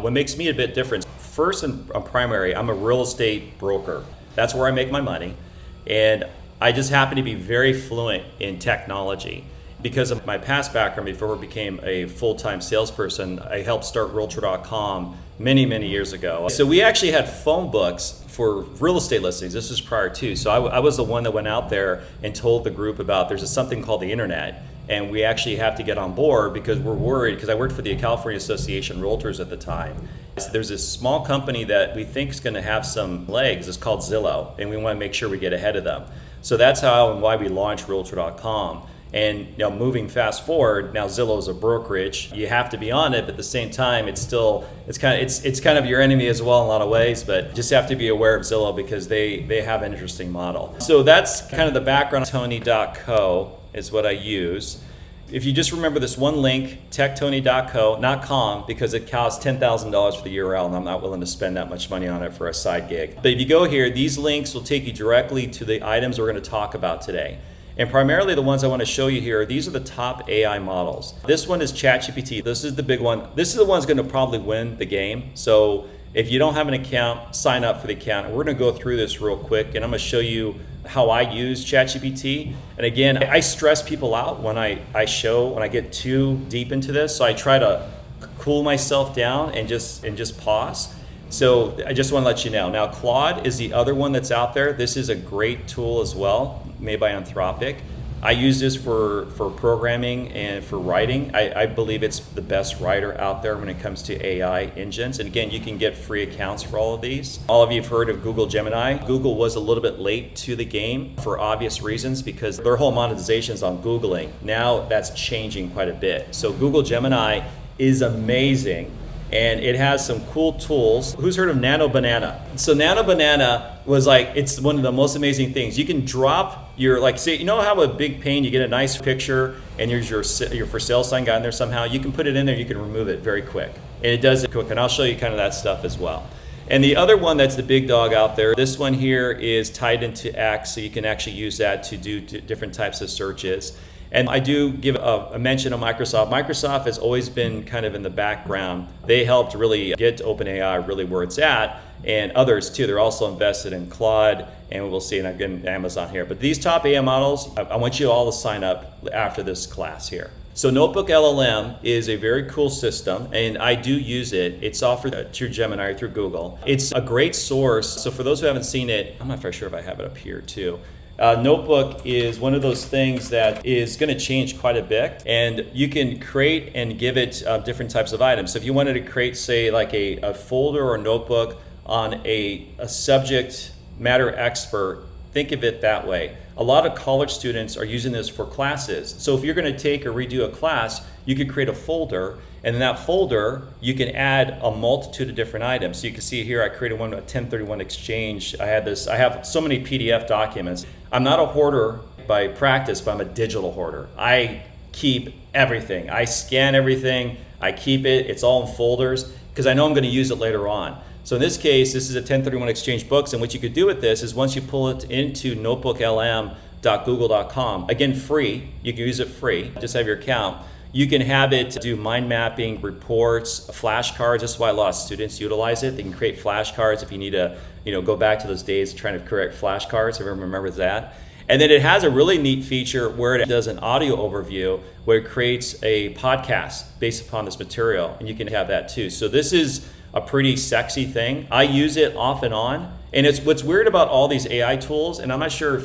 What makes me a bit different, first and primary, I'm a real estate broker. That's where I make my money. And I just happen to be very fluent in technology. Because of my past background, before I became a full-time salesperson, I helped start Realtor.com many years ago. So we actually had phone books for real estate listings. This was prior to. So I was the one that went out there and told the group about there's something called the internet. And we actually have to get on board because we're worried, because I worked for the California Association of Realtors at the time. So there's this small company that we think is going to have some legs. It's called Zillow, and we want to make sure we get ahead of them. So that's how and why we launched Realtor.com. And moving fast forward, now Zillow is a brokerage. You have to be on it, but at the same time, it's kind of your enemy as well in a lot of ways. But just have to be aware of Zillow because they have an interesting model. So that's kind of the background. Tony.co is what I use. If you just remember this one link, techtony.co, not com, because it costs $10,000 for the URL, and I'm not willing to spend that much money on it for a side gig. But if you go here, these links will take you directly to the items we're going to talk about today. And primarily the ones I want to show you here, these are the top AI models. This one is ChatGPT. This is the big one. This is the one that's going to probably win the game. So if you don't have an account, sign up for the account. And we're going to go through this real quick, and I'm going to show you how I use ChatGPT. And again, I stress people out when I get too deep into this. So I try to cool myself down and just pause. So I just want to let you know. Now, Claude is the other one that's out there. This is a great tool as well, made by Anthropic. I use this for programming and for writing. I believe it's the best writer out there when it comes to AI engines. And again, you can get free accounts for all of these. All of you have heard of Google Gemini. Google was a little bit late to the game for obvious reasons because their whole monetization is on Googling. Now that's changing quite a bit. So Google Gemini is amazing. And it has some cool tools. Who's heard of Nano Banana? So Nano Banana was it's one of the most amazing things. You can drop your, say, you know how a big pane, you get a nice picture and there's your for sale sign got in there somehow. You can put it in there, you can remove it very quick. And it does it quick, and I'll show you kind of that stuff as well. And the other one that's the big dog out there, this one here is tied into X, so you can actually use that to do different types of searches. And I do give a mention of Microsoft. Microsoft has always been kind of in the background. They helped really get OpenAI really where it's at, and others too. They're also invested in Claude, and we'll see, and again, Amazon here. But these top AI models, I want you all to sign up after this class here. So NotebookLM is a very cool system, and I do use it. It's offered through Gemini or through Google. It's a great source. So for those who haven't seen it, I'm not very sure if I have it up here too. Notebook is one of those things that is going to change quite a bit, and you can create and give it different types of items. So if you wanted to create, say, like a folder or a notebook on a subject matter expert, think of it that way. A lot of college students are using this for classes. So if you're going to take or redo a class, you could create a folder, and in that folder, you can add a multitude of different items. So you can see here, I created one, a 1031 exchange. I have so many PDF documents. I'm not a hoarder by practice, but I'm a digital hoarder. I keep everything. I scan everything. I keep it. It's all in folders because I know I'm going to use it later on. So in this case, this is a 1031 exchange books, and what you could do with this is once you pull it into notebooklm.google.com, again, free, you can use it free, just have your account. You can have it do mind mapping, reports, flashcards. That's why a lot of students utilize it. They can create flashcards if you need to, go back to those days trying to correct flashcards. Everyone remembers that. And then it has a really neat feature where it does an audio overview where it creates a podcast based upon this material, and you can have that too. So this is a pretty sexy thing. I use it off and on. And it's what's weird about all these AI tools, and I'm not sure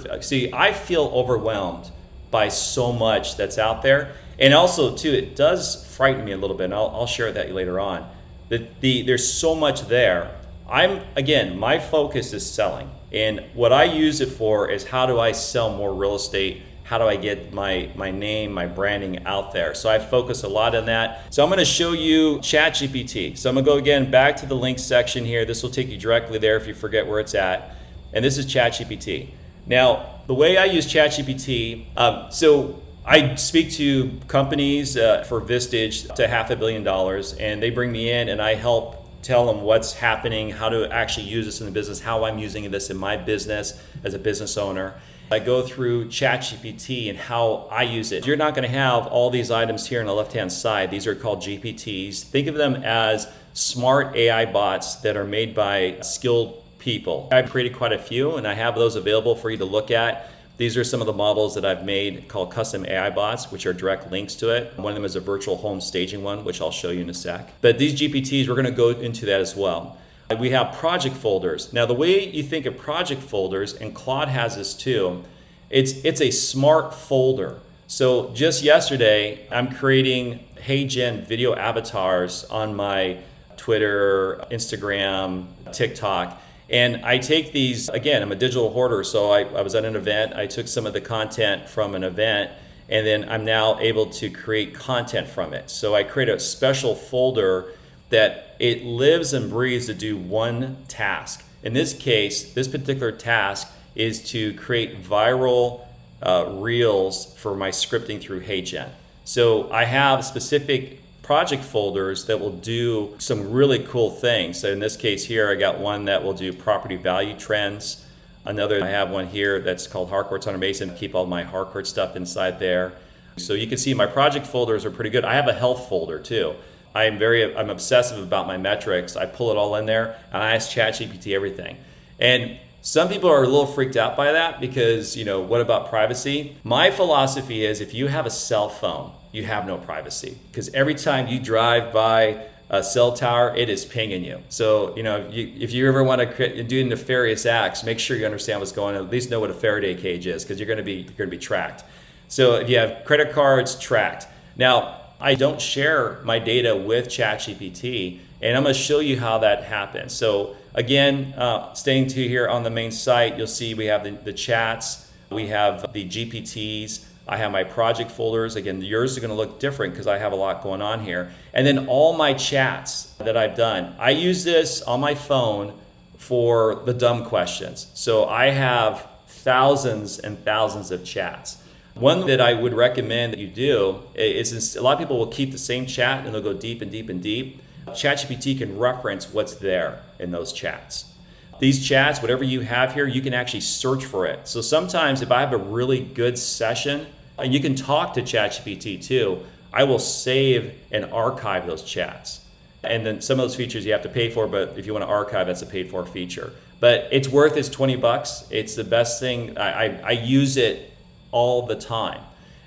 I feel overwhelmed by so much that's out there. And also too, it does frighten me a little bit, and I'll share that later on. There's so much there. My focus is selling. And what I use it for is how do I sell more real estate? How do I get my name, my branding out there? So I focus a lot on that. So I'm gonna show you ChatGPT. So I'm gonna go again back to the links section here. This will take you directly there if you forget where it's at. And this is ChatGPT. Now, the way I use ChatGPT, so I speak to companies for Vistage to $500 million, and they bring me in and I help tell them what's happening, how to actually use this in the business, how I'm using this in my business as a business owner. I go through ChatGPT and how I use it. You're not going to have all these items here on the left-hand side. These are called GPTs. Think of them as smart AI bots that are made by skilled people. I've created quite a few, and I have those available for you to look at. These are some of the models that I've made called custom AI bots, which are direct links to it. One of them is a virtual home staging one, which I'll show you in a sec. But these GPTs, we're going to go into that as well. We have project folders. Now, the way you think of project folders, and Claude has this too, it's a smart folder. So just yesterday, I'm creating HeyGen video avatars on my Twitter, Instagram, TikTok. And I take these, again, I'm a digital hoarder, so I was at an event, I took some of the content from an event, and then I'm now able to create content from it. So I create a special folder that it lives and breathes to do one task. In this case, this particular task is to create viral reels for my scripting through HeyGen. So I have specific project folders that will do some really cool things. So in this case here, I got one that will do property value trends. Another, I have one here that's called Harcourt's Hunter Mason, keep all my Harcourt stuff inside there. So you can see my project folders are pretty good. I have a health folder too. I'm obsessive about my metrics. I pull it all in there and I ask ChatGPT everything. And some people are a little freaked out by that because, what about privacy? My philosophy is if you have a cell phone, you have no privacy, because every time you drive by a cell tower, it is pinging you. So, if you ever want to do nefarious acts, make sure you understand what's going on. At least know what a Faraday cage is, because you're going to be tracked. So if you have credit cards, tracked. Now, I don't share my data with ChatGPT, and I'm going to show you how that happens. So again, staying to here on the main site, you'll see we have the chats, we have the GPTs, I have my project folders. Again, yours are going to look different because I have a lot going on here. And then all my chats that I've done. I use this on my phone for the dumb questions. So I have thousands and thousands of chats. One that I would recommend that you do is a lot of people will keep the same chat and they'll go deep and deep and deep. ChatGPT can reference what's there in those chats. These chats, whatever you have here, you can actually search for it. So sometimes if I have a really good session, and you can talk to ChatGPT too, I will save and archive those chats. And then some of those features you have to pay for, but if you want to archive, that's a paid for feature. But it's worth its $20. It's the best thing. I use it all the time.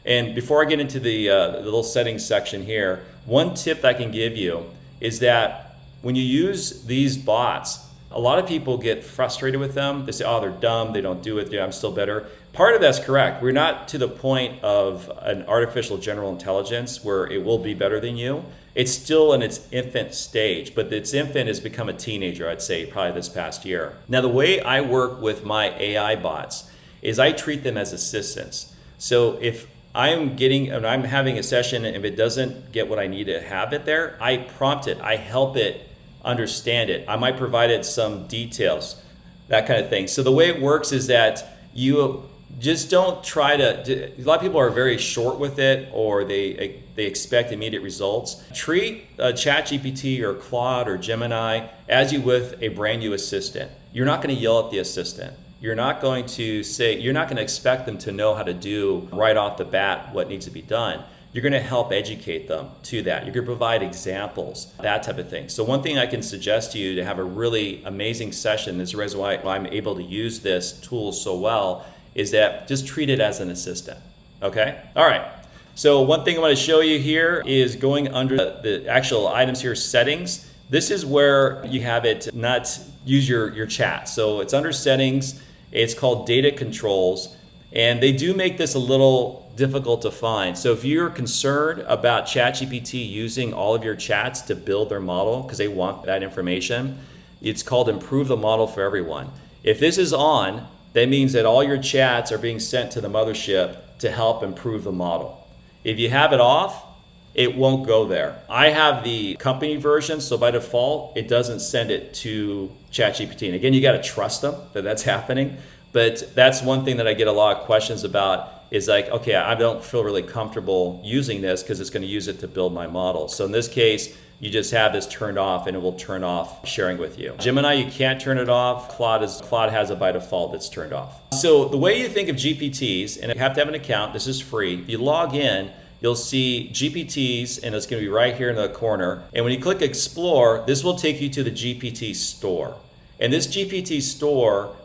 And before I get into the little settings section here, one tip that I can give you is that when you use these bots, a lot of people get frustrated with them. They say, oh, they're dumb, they don't do it, I'm still better. Part of that's correct. We're not to the point of an artificial general intelligence where it will be better than you. It's still in its infant stage, but its infant has become a teenager, I'd say, probably this past year. Now, the way I work with my AI bots is I treat them as assistants. So if I'm having a session and if it doesn't get what I need to have it there, I prompt it, I help it understand it. I might provide it some details, that kind of thing. So the way it works is that you just don't try to, a lot of people are very short with it or they expect immediate results. Treat ChatGPT or Claude or Gemini as you would a brand new assistant. You're not going to yell at the assistant. You're not going to expect them to know how to do right off the bat what needs to be done. You're going to help educate them to that. You're going to provide examples, that type of thing. So one thing I can suggest to you to have a really amazing session, this is the reason why I'm able to use this tool so well, is that just treat it as an assistant, okay? All right, so one thing I want to show you here is going under the actual items here, settings. This is where you have it not use your chat. So it's under settings, it's called data controls, and they do make this a little difficult to find. So if you're concerned about ChatGPT using all of your chats to build their model because they want that information, it's called improve the model for everyone. If this is on, that means that all your chats are being sent to the mothership to help improve the model. If you have it off, it won't go there. I have the company version, so by default, it doesn't send it to ChatGPT. And again, you got to trust them that that's happening. But that's one thing that I get a lot of questions about is like, okay, I don't feel really comfortable using this because it's going to use it to build my model. So in this case, you just have this turned off and it will turn off sharing with you. Gemini, you can't turn it off. Claude has it by default that's turned off. So the way you think of GPTs, and you have to have an account, this is free. If you log in, you'll see GPTs, and it's going to be right here in the corner. And when you click Explore, this will take you to the GPT store. And this GPT store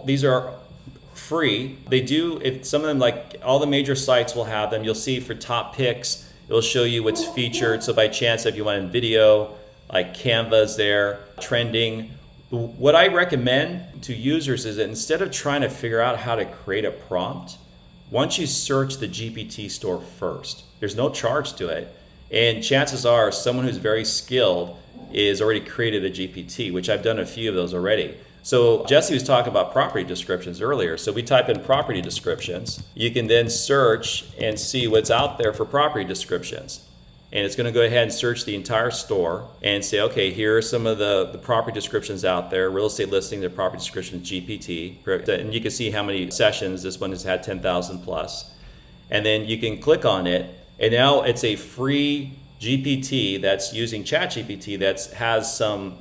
these are free. They do, if some of them, like all the major sites will have them. You'll see for top picks, it'll show you what's featured. So by chance, if you want in video, like Canva's there, trending. What I recommend to users is that instead of trying to figure out how to create a prompt, once you search the GPT store first, there's no charge to it. And chances are someone who's very skilled is already created a GPT, which I've done a few of those already. So Jesse was talking about property descriptions earlier. So we type in property descriptions. You can then search and see what's out there for property descriptions. And it's going to go ahead and search the entire store and say, okay, here are some of the property descriptions out there. Real estate listing, the property description GPT. And you can see how many sessions. This one has had 10,000 plus. And then you can click on it. And now it's a free GPT that's using ChatGPT that has some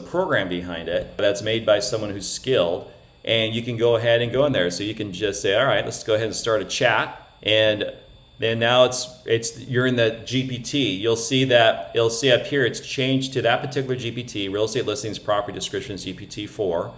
program behind it that's made by someone who's skilled. And you can go ahead and go in there. So you can just say, all right, let's go ahead and start a chat. And then now you're in the GPT. You'll see up here it's changed to that particular GPT, real estate listings property descriptions GPT-4,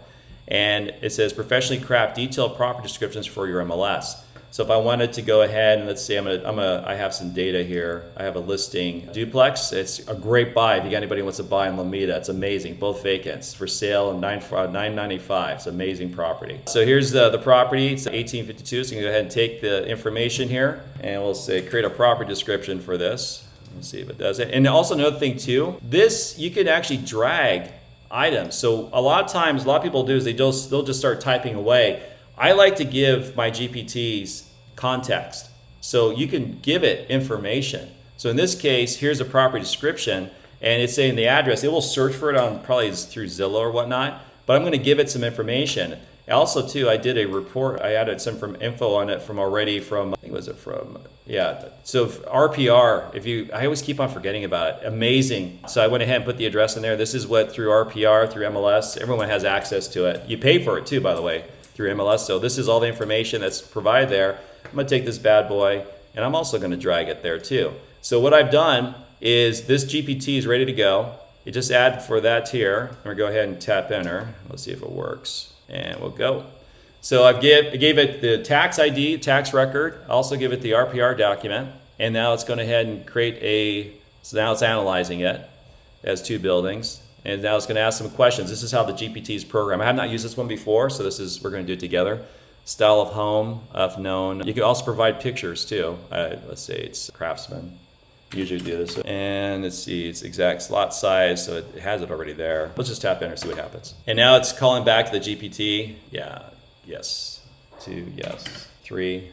and it says professionally craft detailed property descriptions for your MLS. So if I wanted to go ahead and let's say I have some data here. I have a listing duplex. It's a great buy if you got anybody who wants to buy in Lomita. It's amazing, both vacants for sale and $995. It's amazing property. So here's the property. It's 1852. So you can go ahead and take the information here and we'll say create a property description for this. Let's see if it does it. And also another thing too, this you can actually drag items. So a lot of times, a lot of people do is they'll just start typing away. I like to give my GPTs context. So you can give it information. So in this case, here's a property description and it's saying the address. It will search for it on probably through Zillow or whatnot, but I'm going to give it some information. Also too, I did a report. I added some info on it So RPR, I always keep on forgetting about it. Amazing. So I went ahead and put the address in there. This is what through RPR, through MLS, everyone has access to it. You pay for it too, by the way, through MLS. So this is all the information that's provided there. I'm going to take this bad boy and I'm also going to drag it there too. So what I've done is this GPT is ready to go. You just add for that here. I'm going to go ahead and tap enter. Let's see if it works. And we'll go. So I gave it the tax ID, tax record. I also give it the RPR document. And now it's going to ahead and so now it's analyzing it. It has two buildings. And now it's going to ask some questions. This is how the GPT is programmed. I have not used this one before, so we're going to do it together. Style of home, of known. You can also provide pictures too. Let's say it's craftsman. Usually do this. And let's see, it's exact slot size, so it has it already there. Let's just tap enter, see what happens. And now it's calling back to the GPT. Yeah, yes, 2, yes, 3.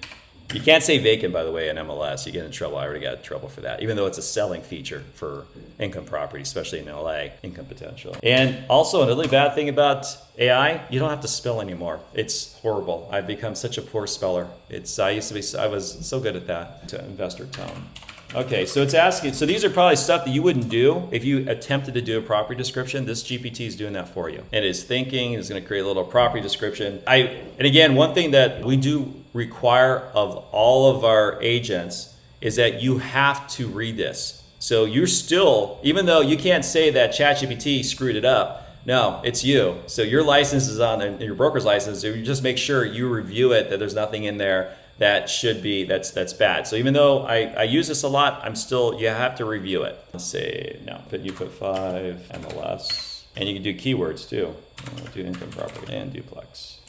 You can't say vacant, by the way, in MLS. You get in trouble. I already got in trouble for that, even though it's a selling feature for income property, especially in LA, income potential. And also, another really bad thing about AI, you don't have to spell anymore. It's horrible. I've become such a poor speller. I was so good at that. To investor tone. Okay, so it's asking, so these are probably stuff that you wouldn't do if you attempted to do a property description. This GPT is doing that for you. It is thinking, it's going to create a little property description. And again, one thing that we do require of all of our agents is that you have to read this. So you're still, even though you can't say that ChatGPT screwed it up, no, it's you. So your license is on, and your broker's license, so you just make sure you review it, that there's nothing in there that's bad. So even though I use this a lot, you have to review it. Let's say, no, you put 5 MLS, and you can do keywords too. Do income property and duplex.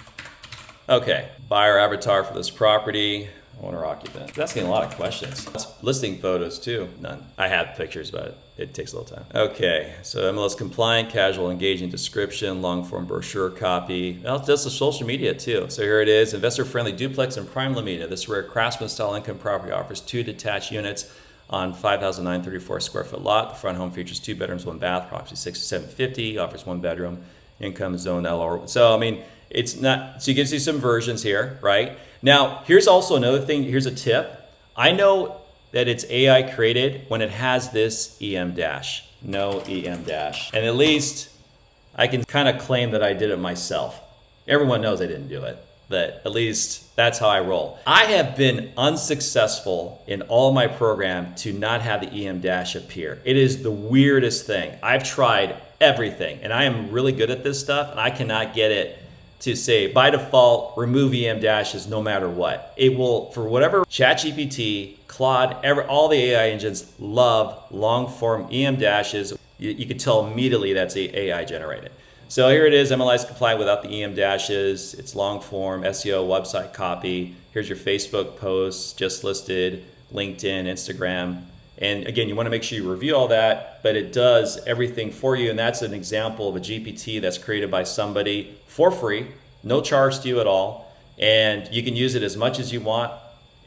Okay, buyer avatar for this property, owner occupant. It's asking a lot of questions. It's listing photos too, none. I have pictures, but it takes a little time. Okay, so MLS compliant, casual, engaging description, long form brochure copy. Well, it does the social media too. So here it is, investor friendly duplex and prime Lomita. This rare craftsman style income property offers 2 detached units on 5,934 square foot lot. The front home features 2 bedrooms, 1 bath, approximately 6,750, offers 1 bedroom, income zone LR. So, I mean, it's not, so you can see some versions here, right? Now, here's also another thing, here's a tip. I know that it's AI created when it has this EM dash, no EM dash. And at least I can kind of claim that I did it myself. Everyone knows I didn't do it, but at least that's how I roll. I have been unsuccessful in all my program to not have the EM dash appear. It is the weirdest thing. I've tried everything, and I am really good at this stuff, and I cannot get it to say, by default, remove EM dashes no matter what. It will, for whatever, ChatGPT, Claude, all the AI engines love long form EM dashes. You can tell immediately that's AI generated. So here it is, MLI's compliant without the EM dashes. It's long form, SEO, website copy. Here's your Facebook posts, just listed, LinkedIn, Instagram. And again, you want to make sure you review all that, but it does everything for you. And that's an example of a GPT that's created by somebody for free, no charge to you at all. And you can use it as much as you want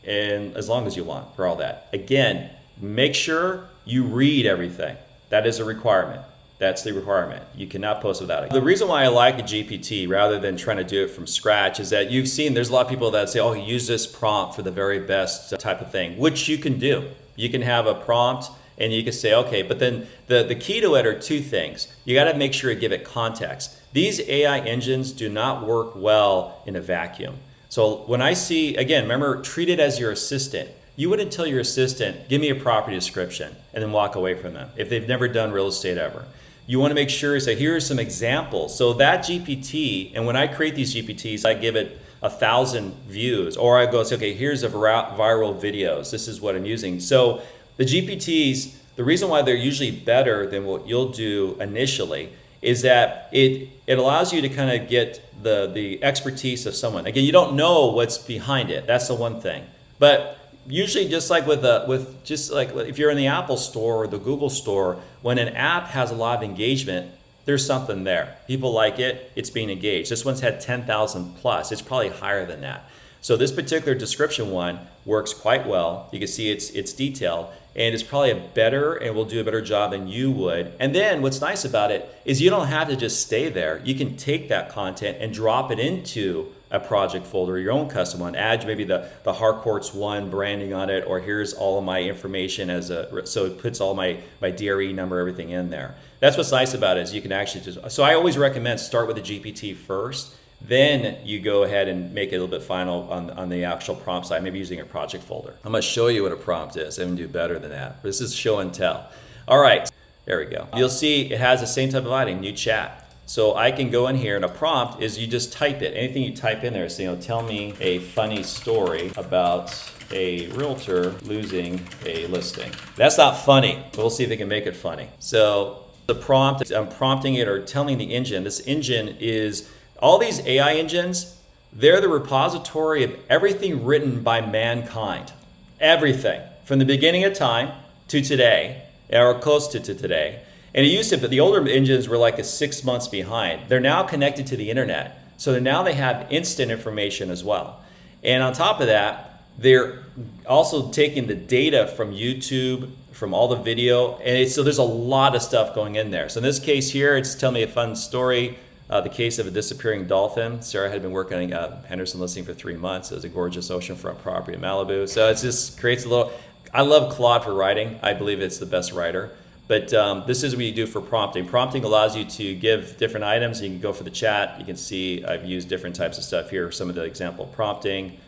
and as long as you want for all that. Again, make sure you read everything. That is a requirement. That's the requirement. You cannot post without it. The reason why I like a GPT rather than trying to do it from scratch is that you've seen there's a lot of people that say, oh, use this prompt for the very best type of thing, which you can do. You can have a prompt and you can say, okay, but then the key to it are two things. You got to make sure you give it context. These AI engines do not work well in a vacuum. So when I see, again, remember, treat it as your assistant. You wouldn't tell your assistant, give me a property description and then walk away from them if they've never done real estate ever. You want to make sure you say, here are some examples. So that GPT, and when I create these GPTs, I give it 1,000 views, or I go say, okay, here's a viral videos. This is what I'm using. So the GPTs, the reason why they're usually better than what you'll do initially is that it allows you to kind of get the expertise of someone. Again, you don't know what's behind it. That's the one thing. But usually, just like if you're in the Apple store or the Google store, when an app has a lot of engagement, there's something there. People like it, it's being engaged. This one's had 10,000 plus. It's probably higher than that. So this particular description one works quite well. You can see it's detailed, and it's probably and will do a better job than you would. And then what's nice about it is you don't have to just stay there. You can take that content and drop it into a project folder, your own custom one. Add maybe the Harcourts one branding on it, or here's all of my information so it puts all my DRE number, everything in there. That's what's nice about it is you can actually so I always recommend start with a GPT first, then you go ahead and make it a little bit final on the actual prompt side, maybe using a project folder. I'm gonna show you what a prompt is. I can do better than that. This is show and tell. All right, there we go. You'll see it has the same type of item, new chat. So I can go in here, and a prompt is you just type it. Anything you type in there, so tell me a funny story about a realtor losing a listing. That's not funny. We'll see if they can make it funny. So the prompt, I'm prompting it or telling the engine, this engine is, all these AI engines, they're the repository of everything written by mankind. Everything, from the beginning of time to today, or close to today. And it used to, but the older engines were like 6 months behind. They're now connected to the internet. So now they have instant information as well. And on top of that, they're also taking the data from YouTube, from all the video. And so there's a lot of stuff going in there. So in this case here, it's telling me a fun story. The case of a disappearing dolphin. Sarah had been working on Henderson listing for 3 months. It was a gorgeous oceanfront property in Malibu. So it just creates a little, I love Claude for writing. I believe it's the best writer. But this is what you do for prompting. Prompting allows you to give different items. You can go for the chat. You can see I've used different types of stuff here. Some of the example prompting.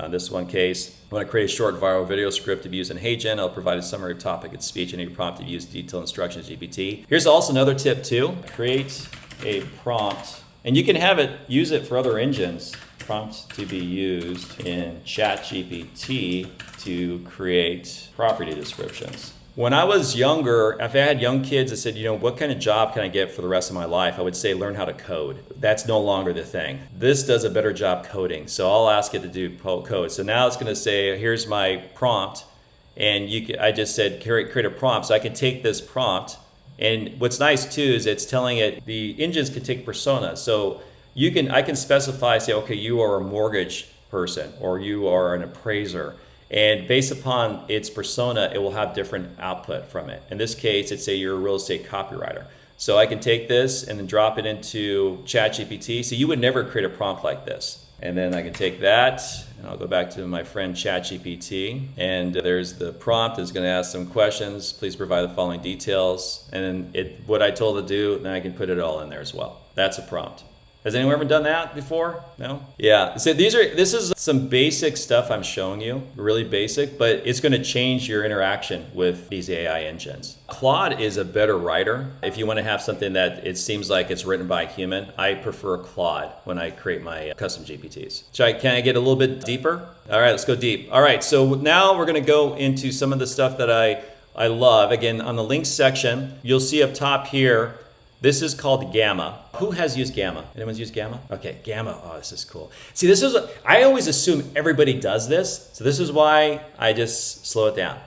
This one case, I want to create a short viral video script to be used in HeyGen. I'll provide a summary of topic and speech and your prompt to use detailed instructions GPT. Here's also another tip too. Create a prompt, and you can have it use it for other engines. Prompt to be used in ChatGPT to create property descriptions. When I was younger, if I had young kids that said, what kind of job can I get for the rest of my life? I would say learn how to code. That's no longer the thing. This does a better job coding. So I'll ask it to do code. So now it's going to say, here's my prompt. And I just said, create a prompt. So I can take this prompt. And what's nice too is it's telling it, the engines can take personas. So I can specify, say, okay, you are a mortgage person or you are an appraiser. And based upon its persona, it will have different output from it. In this case, it's say you're a real estate copywriter. So I can take this and then drop it into ChatGPT. So you would never create a prompt like this. And then I can take that and I'll go back to my friend ChatGPT. And there's the prompt is going to ask some questions. Please provide the following details. And then what I told it to do, then I can put it all in there as well. That's a prompt. Has anyone ever done that before? No? Yeah. So this is some basic stuff I'm showing you, really basic, but it's going to change your interaction with these AI engines. Claude is a better writer. If you want to have something that it seems like it's written by a human, I prefer Claude when I create my custom GPTs. Can I get a little bit deeper? All right, let's go deep. All right, so now we're going to go into some of the stuff that I love. Again, on the links section, you'll see up top here, this is called Gamma. Who has used Gamma? Anyone's used Gamma? Okay, Gamma. Oh, this is cool. See, I always assume everybody does this, so this is why I just slow it down.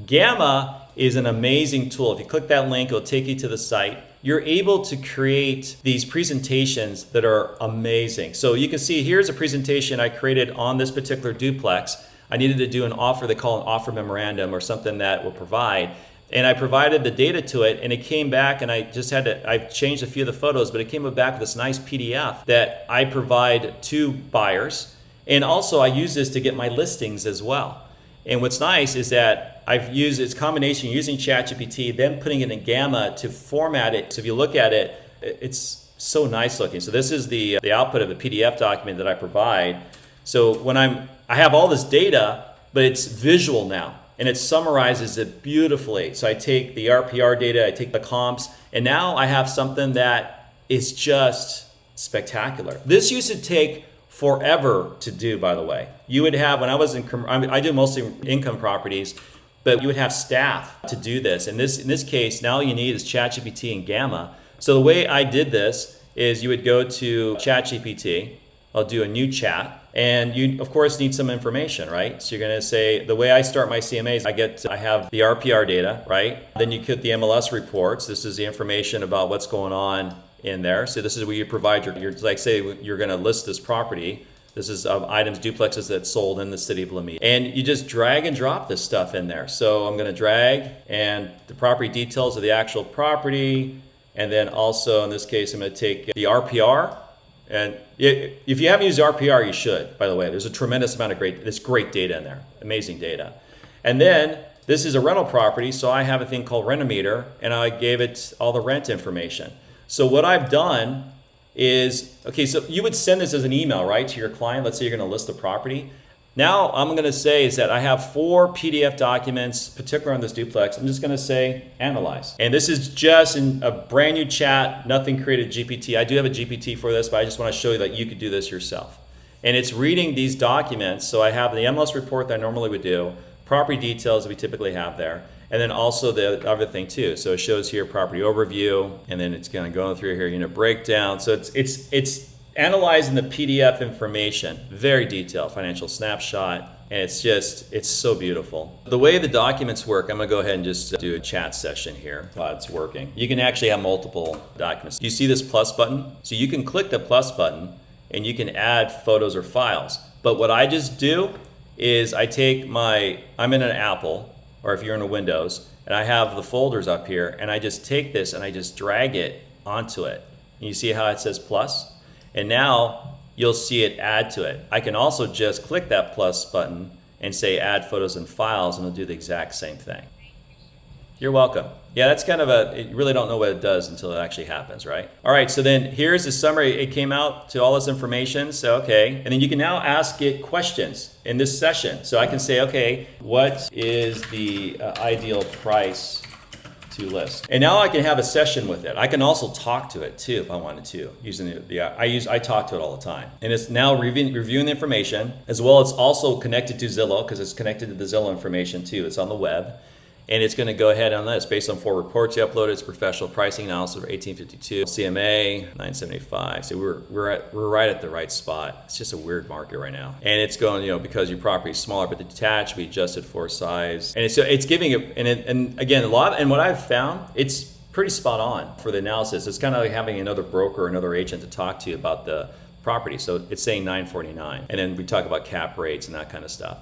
Gamma is an amazing tool. If you click that link, it'll take you to the site. You're able to create these presentations that are amazing. So you can see here's a presentation I created on this particular duplex. I needed to do an offer, they call an offer memorandum or something that will provide. And I provided the data to it, and it came back, and I changed a few of the photos, but it came back with this nice PDF that I provide to buyers. And also I use this to get my listings as well. And what's nice is that I've used its combination using ChatGPT, then putting it in Gamma to format it. So if you look at it, it's so nice looking. So this is the output of the PDF document that I provide. So when I have all this data, but it's visual now. And it summarizes it beautifully. So I take the RPR data, I take the comps, and now I have something that is just spectacular. This used to take forever to do, by the way. You would have, when I was I do mostly income properties, but you would have staff to do this. And in this case, now all you need is ChatGPT and Gamma. So the way I did this is you would go to ChatGPT, I'll do a new chat, and you, of course, need some information, right? So you're going to say, the way I start my CMAs, I have the RPR data, right? Then you get the MLS reports. This is the information about what's going on in there. So this is where you provide your like say you're going to list this property. This is items, duplexes that sold in the city of Lomé. And you just drag and drop this stuff in there. So I'm going to drag, and the property details of the actual property. And then also, in this case, I'm going to take the RPR. And if you haven't used RPR, you should, by the way. There's a tremendous amount of great data in there, amazing data. And then this is a rental property, so I have a thing called Rent-O-Meter, and I gave it all the rent information. So what I've done is, okay, so you would send this as an email, right, to your client. Let's say you're going to list the property. Now I'm going to say is that I have 4 PDF documents, particularly on this duplex. I'm just going to say analyze. And this is just in a brand new chat, nothing created GPT. I do have a GPT for this, but I just want to show you that you could do this yourself. And it's reading these documents. So I have the MLS report that I normally would do, property details that we typically have there, and then also the other thing too. So it shows here property overview, and then it's going to go through here unit breakdown. So it's analyzing the PDF information, very detailed, financial snapshot, and it's so beautiful. The way the documents work, I'm gonna go ahead and just do a chat session here while it's working. You can actually have multiple documents. You see this plus button? So you can click the plus button and you can add photos or files. But what I just do is I'm in an Apple, or if you're in a Windows, and I have the folders up here, and I just take this and I just drag it onto it. And you see how it says plus? And now you'll see it add to it. I can also just click that plus button and say add photos and files, and it'll do the exact same thing. You're welcome. Yeah, that's kind of you really don't know what it does until it actually happens, right? All right, so then here's the summary. It came out to all this information, so okay. And then you can now ask it questions in this session. So I can say, okay, what is the ideal price to list? And now I can have a session with it. I can also talk to it too if I wanted to, using I talk to it all the time. And it's now reviewing the information, as well as also connected to Zillow, because it's connected to the Zillow information too. It's on the web. And it's going to go ahead on this based on 4 reports you uploaded. It's professional pricing analysis for 1852, CMA 975. So we're right at the right spot. It's just a weird market right now, and it's going because your property is smaller, but the detached we adjusted for size, and it's giving it and again what I've found, it's pretty spot on for the analysis. It's kind of like having another broker, another agent to talk to you about the property. So it's saying 949, and then we talk about cap rates and that kind of stuff.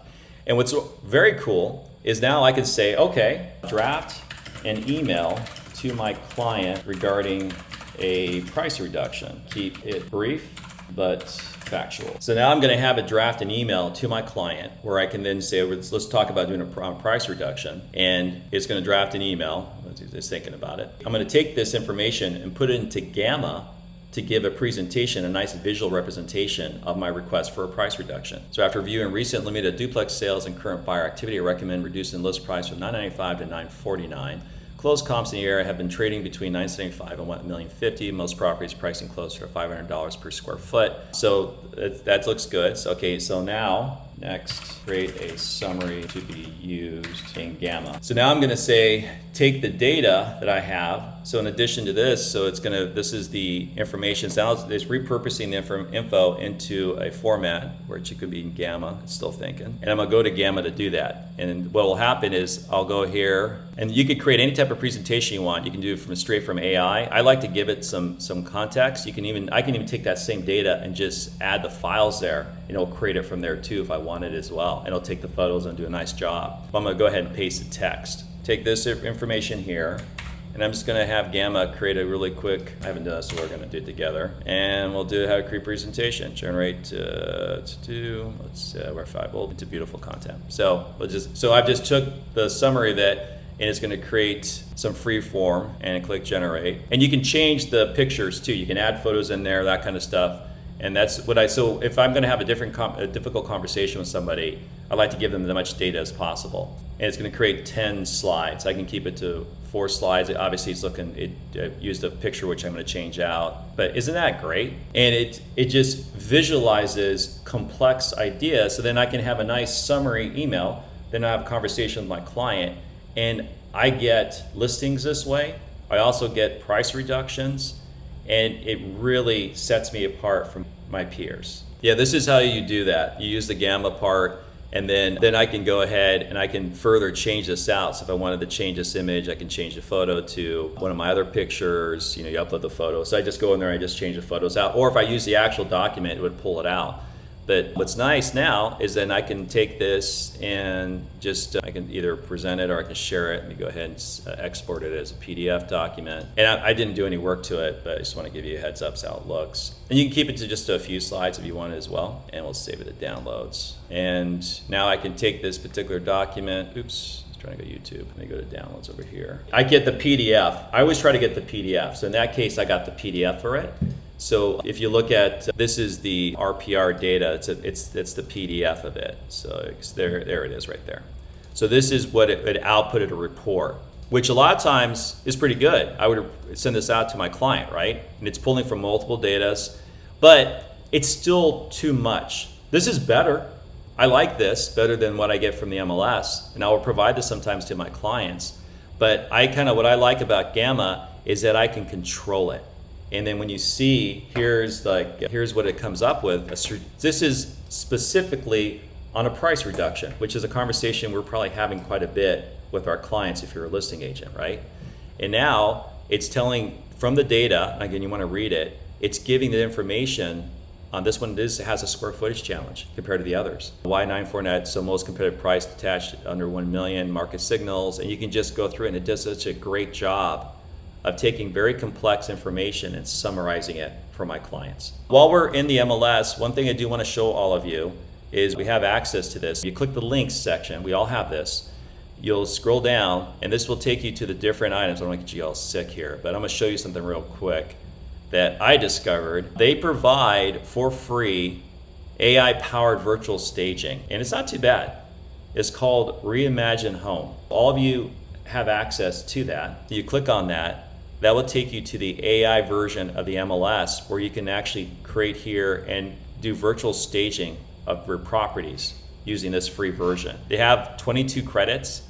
And what's very cool is now I can say, okay, draft an email to my client regarding a price reduction. Keep it brief but factual. So now I'm going to have it draft an email to my client where I can then say, let's talk about doing a price reduction. And it's going to draft an email. Just thinking about it. I'm going to take this information and put it into Gamma to give a presentation, a nice visual representation of my request for a price reduction. So after reviewing recent limited duplex sales and current buyer activity, I recommend reducing list price from $995 to $949. Closed comps in the area have been trading between $975 and $1,050,000. Most properties pricing closer to $500 per square foot. So that looks good. So, okay, so now, next, create a summary to be used in Gamma. So now I'm going to say, take the data that I have. So in addition to this, so this is the information. So now it's repurposing the info into a format, which it could be in Gamma, it's still thinking. And I'm going to go to Gamma to do that. And what will happen is I'll go here, and you could create any type of presentation you want. You can do it straight from AI. I like to give it some context. I can even take that same data and just add the files there, and it'll create it from there too if I want it as well. And it'll take the photos and do a nice job. I'm going to go ahead and paste the text. Take this information here, and I'm just going to have Gamma create a really quick, I haven't done this, so we're going to do it together. And we'll do how to create presentation. Generate we're 5 old into beautiful content. So I've just took the summary of it, and it's going to create some free form, and click generate. And you can change the pictures too. You can add photos in there, that kind of stuff. And that's what so if I'm going to have a difficult conversation with somebody, I like to give them as much data as possible. And it's going to create 10 slides. I can keep it to 4 slides. Obviously, it used a picture which I'm going to change out. But isn't that great? And it just visualizes complex ideas. So then I can have a nice summary email. Then I have a conversation with my client, and I get listings this way. I also get price reductions. And it really sets me apart from my peers. Yeah, this is how you do that. You use the Gamma part, and then I can go ahead and I can further change this out. So if I wanted to change this image, I can change the photo to one of my other pictures. You upload the photo. So I just go in there and I just change the photos out. Or if I use the actual document, it would pull it out. But what's nice now is then I can take this and just, I can either present it or I can share it. Let me go ahead and export it as a PDF document. And I didn't do any work to it, but I just want to give you a heads up how it looks. And you can keep it to just a few slides if you want it as well. And we'll save it to downloads. And now I can take this particular document. Oops. Trying to go YouTube. Let me go to downloads over here. I get the PDF. I always try to get the PDF. So in that case, I got the PDF for it. So if you look at, this is the RPR data, it's the PDF of it. So there it is right there. So this is what it outputted a report, which a lot of times is pretty good. I would send this out to my client, right? And it's pulling from multiple datas, but it's still too much. This is better. I like this better than what I get from the MLS, and I will provide this sometimes to my clients. But what I like about Gamma is that I can control it. And then when you see, here's what it comes up with. This is specifically on a price reduction, which is a conversation we're probably having quite a bit with our clients if you're a listing agent, right? And now it's telling from the data, again, you want to read it, it's giving the information on this one. It has a square footage challenge compared to the others. Why 949? So most competitive price detached under 1 million, market signals, and you can just go through it, and it does such a great job of taking very complex information and summarizing it for my clients. While we're in the MLS, one thing I do want to show all of you is we have access to this. You click the links section, we all have this. You'll scroll down, and this will take you to the different items. I don't want to get you all sick here, but I'm going to show you something real quick that I discovered. They provide for free AI-powered virtual staging, and it's not too bad. It's called Reimagine Home. All of you have access to that. You click on that, that will take you to the AI version of the MLS, where you can actually create here and do virtual staging of your properties using this free version. They have 22 credits.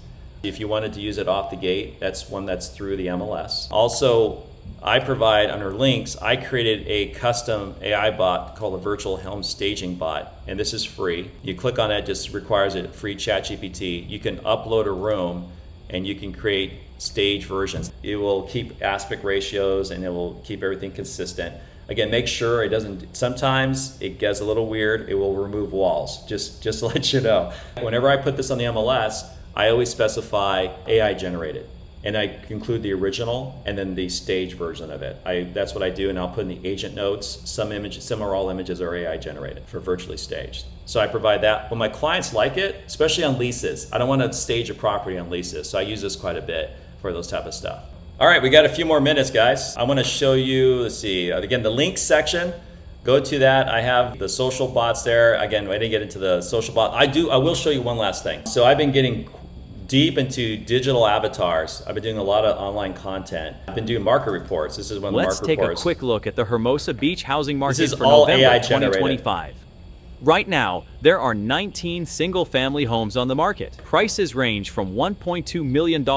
If you wanted to use it off the gate, that's one that's through the MLS. Also, I provide under links, I created a custom AI bot called a virtual home staging bot, and this is free. You click on it, just requires a free ChatGPT. You can upload a room and you can create stage versions. It will keep aspect ratios and it will keep everything consistent. Again, make sure it doesn't, sometimes it gets a little weird, it will remove walls, just to let you know. Whenever I put this on the MLS, I always specify AI generated. and I include the original and then the stage version of it. That's what I do, and I'll put in the agent notes. Some or all images are AI generated for virtually staged. So I provide that. When my clients like it, especially on leases, I don't want to stage a property on leases, so I use this quite a bit for those type of stuff. All right, we got a few more minutes, guys. I want to show you, let's see, again, the links section. Go to that. I have the social bots there. Again, I didn't get into the social bot. I will show you one last thing. So I've been getting deep into digital avatars. I've been doing a lot of online content. I've been doing market reports. This is one of the market reports. Let's take a quick look at the Hermosa Beach housing market for all November AI 2025. Right now, there are 19 single-family homes on the market. Prices range from $1.2 million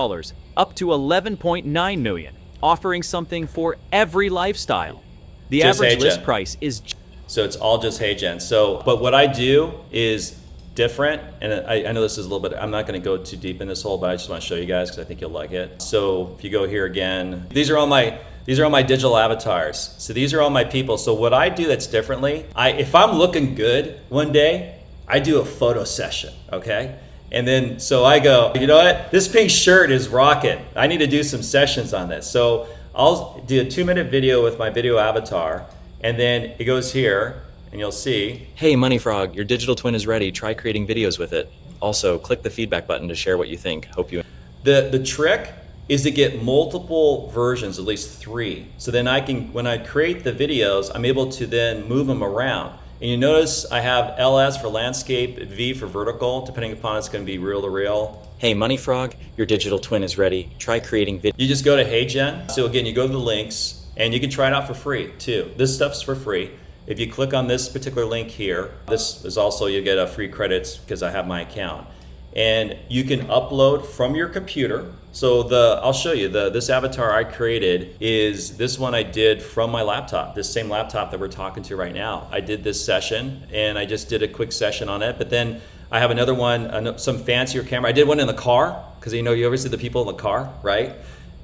up to $11.9 million, offering something for every lifestyle. The average list price is... So it's all just HeyGen. So, but what I do is different, and I know this is a little bit, I'm not going to go too deep in this hole, but I just want to show you guys because I think you'll like it. So if you go here again, these are all my digital avatars. So these are all my people. So what I do that's differently, if I'm looking good one day, I do a photo session, okay? And then, so I go, you know what? This pink shirt is rocking. I need to do some sessions on this. So I'll do a 2-minute video with my video avatar, and then it goes here, and you'll see. Hey, Money Frog, your digital twin is ready. Try creating videos with it. Also, click the feedback button to share what you think. Hope you... The trick is to get multiple versions, at least 3. So then when I create the videos, I'm able to then move them around. And you notice I have LS for landscape, V for vertical, depending upon it's going to be reel to reel. Hey, Money Frog, your digital twin is ready. Try creating videos. You just go to HeyGen. So again, you go to the links, and you can try it out for free too. This stuff's for free. If you click on this particular link here, this is also, you get a free credits because I have my account. And you can upload from your computer. So I'll show you, this avatar I created is this one I did from my laptop, this same laptop that we're talking to right now. I did this session, and I just did a quick session on it, but then I have another one, some fancier camera. I did one in the car, because you ever see the people in the car, right?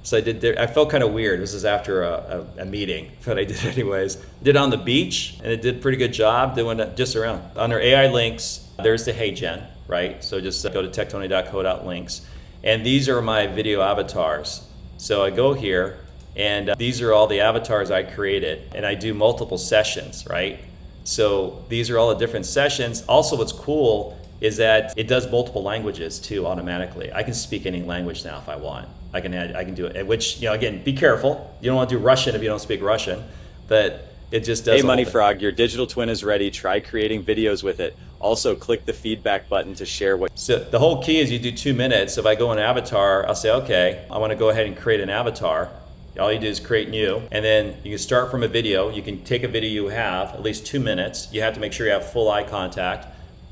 So I felt kind of weird. This is after a meeting, but I did it anyways. Did it on the beach, and it did a pretty good job doing it just around. Under AI links, there's the HeyGen, right? So just go to techtony.co.links. And these are my video avatars. So I go here, and these are all the avatars I created, and I do multiple sessions, right? So these are all the different sessions. Also, what's cool is that it does multiple languages too automatically. I can speak any language now if I want. I can do it, which, again, be careful. You don't want to do Russian if you don't speak Russian, but it just does. Hey, Money Frog, your digital twin is ready. Try creating videos with it. Also, click the feedback button to share what... So the whole key is you do 2 minutes. If I go in avatar, I'll say, okay, I want to go ahead and create an avatar. All you do is create new, and then you can start from a video. You can take a video you have, at least 2 minutes. You have to make sure you have full eye contact.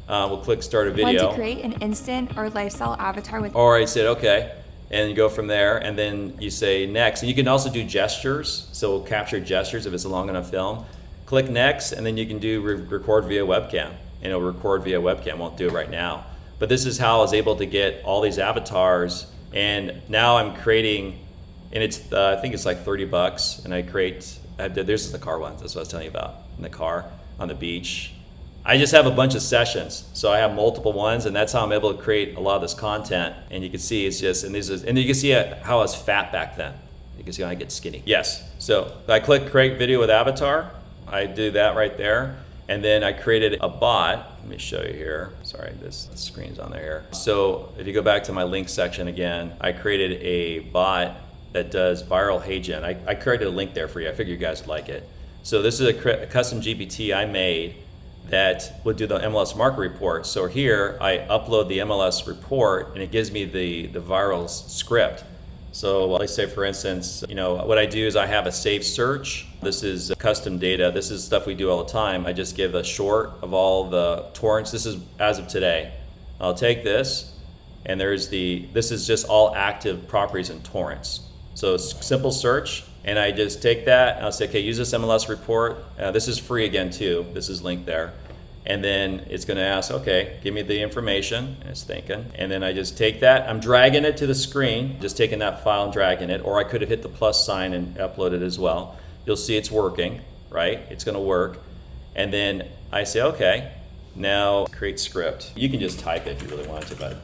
We'll click start a video. Want to create an instant or lifestyle avatar with... Or I said, okay. And you go from there, and then you say next. And you can also do gestures, so we'll capture gestures if it's a long enough film. Click next, and then you can do record via webcam. And it'll record via webcam, won't do it right now. But this is how I was able to get all these avatars, and now I'm creating, and it's I think it's like $30, and there's the car one, that's what I was telling you about, in the car, on the beach. I just have a bunch of sessions, so I have multiple ones, and that's how I'm able to create a lot of this content. And you can see it's just, and you can see how I was fat back then. You can see how I get skinny. Yes, so I click create video with avatar. I do that right there, and then I created a bot. Let me show you here. Sorry, this screen's on there. So if you go back to my link section again, I created a bot that does viral HeyGen. I created a link there for you. I figured you guys would like it. So this is a custom GPT I made that would do the MLS market report. So here I upload the MLS report, and it gives me the viral script. So let's say, for instance, what I do is I have a saved search. This is custom data. This is stuff we do all the time. I just give a short of all the torrents. This is as of today. I'll take this, and this is just all active properties and torrents. So simple search, and I just take that, and I'll say, okay, use this MLS report. This is free again too. This is linked there. And then it's going to ask, okay, give me the information, and it's thinking. And then I just take that, I'm dragging it to the screen, just taking that file and dragging it, or I could have hit the plus sign and upload it as well. You'll see it's working, right? It's going to work. And I say, okay, now create script. You can just type it if you really want to, but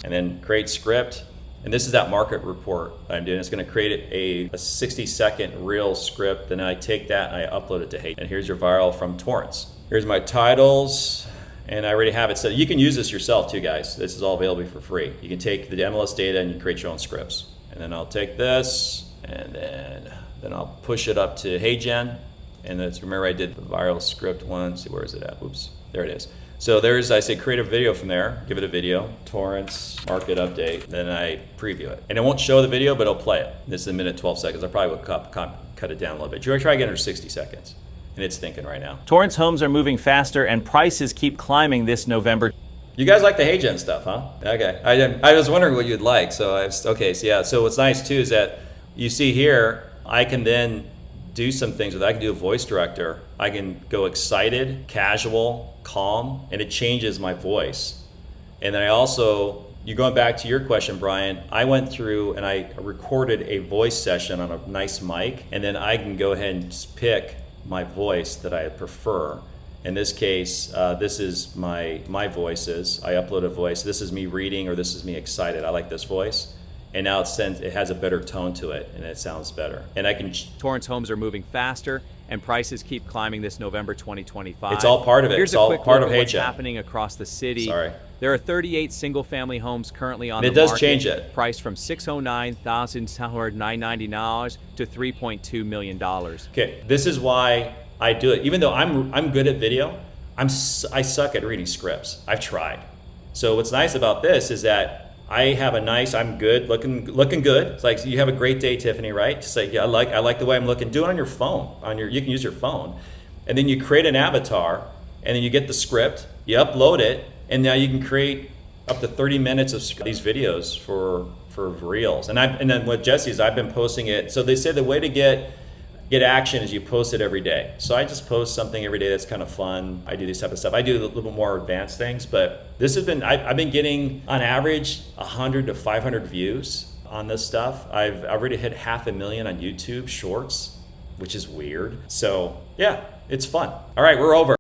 and then create script. And this is that market report I'm doing. It's going to create a 60-second reel script. Then I take that and I upload it to Hey. And here's your viral from Torrance. Here's my titles. And I already have it set. You can use this yourself too, guys. This is all available for free. You can take the MLS data and you create your own scripts. And then I'll take this and then I'll push it up to HeyGen. And that's, remember I did the viral script one. Let's see, where is it at? Oops, there it is. So there's, I say create a video from there, give it a video, Torrance, market update, then I preview it. And it won't show the video, but it'll play it. This is a minute, 12 seconds. I probably would cut it down a little bit. Try to get under 60 seconds. And it's thinking right now. Torrance homes are moving faster and prices keep climbing this November. You guys like the HeyGen stuff, huh? Okay, I was wondering what you'd like. So so what's nice too is that you see here, I can then do some things with it. I can do a voice director. I can go excited, casual, calm, and it changes my voice. And then I also, you're going back to your question, Brian, I went through and I recorded a voice session on a nice mic, and then I can go ahead and just pick my voice that I prefer. In this case, this is my voices. I upload a voice. This is me reading, or this is me excited. I like this voice. And now it has a better tone to it, and it sounds better. And I can... Torrance homes are moving faster, and prices keep climbing this November 2025. It's all part of it. Here's it's a all quick part look of at what's HeyGen. happening across the city. Sorry. There are 38 single-family homes currently on the And market. it does change it. Priced from $609,990 to $3.2 million. Okay, this is why I do it. Even though I'm good at video, I suck at reading scripts. I've tried. So what's nice about this is that I have I'm good, looking good. It's like, you have a great day, Tiffany, right? Just like, yeah, I like the way I'm looking. Do it on your phone. You can use your phone. And then you create an avatar, and then you get the script, you upload it, and now you can create up to 30 minutes of these videos for reels. And then what Jesse is, I've been posting it. So they say the way to get action is you post it every day. So I just post something every day that's kind of fun. I do this type of stuff. I do a little bit more advanced things, but this has been, I've been getting on average 100 to 500 views on this stuff. I've already hit 500,000 on YouTube Shorts, which is weird. So yeah, it's fun. All right, we're over.